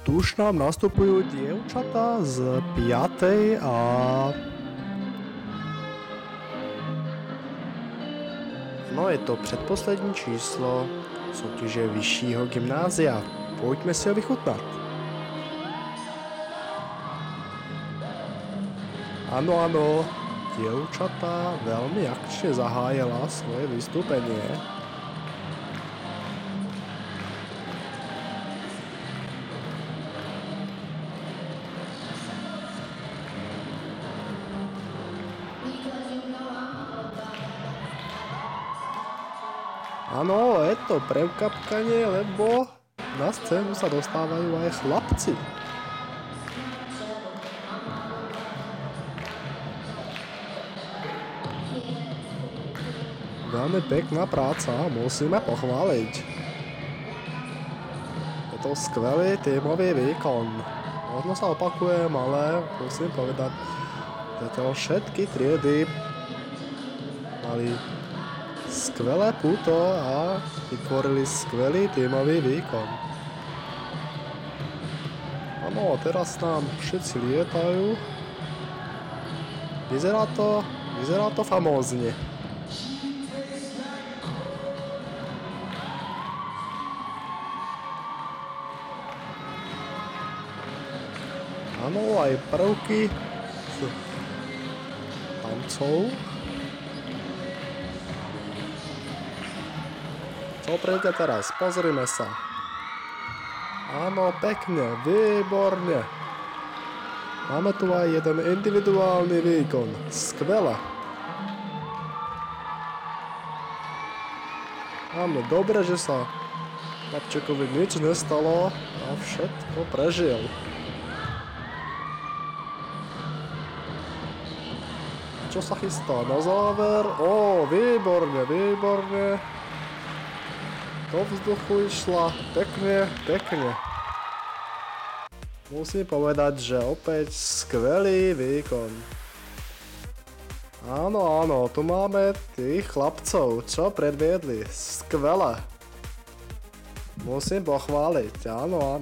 tu už nám nastupujú dievčatá z 5. A... No je to předposlední číslo soutěže vyššího gymnázia. Pojďme si ho vychutnat. Áno, dievčatá veľmi akčne zahájila svoje vystúpenie. Áno, je to prevkapkanie, lebo na scénu sa dostávajú aj chlapci. Veľmi pekná práca, musíme pochváliť. Je to skvelý tímový výkon. Možno sa opakujem, ale musím povedať, že to všetky triedy mali skvelé puto a vytvorili skvelý tímový výkon. Áno, teraz nám všetci lietajú. Vyzerá to famózne. Áno, aj prvky s tancov. Čo príde teraz? Pozrime sa. Áno, pekne, výborne. Máme tu aj jeden individuálny výkon. Skvelé. Áno, dobre, že sa chlapčekovi nič nestalo a všetko prežil. Čo sa chystá na záver? Ó, výborne. Do vzduchu išla pekne. Musím povedať, že opäť skvelý výkon. Áno, tu máme tých chlapcov, čo predviedli. Skvelé. Musím pochváliť, áno.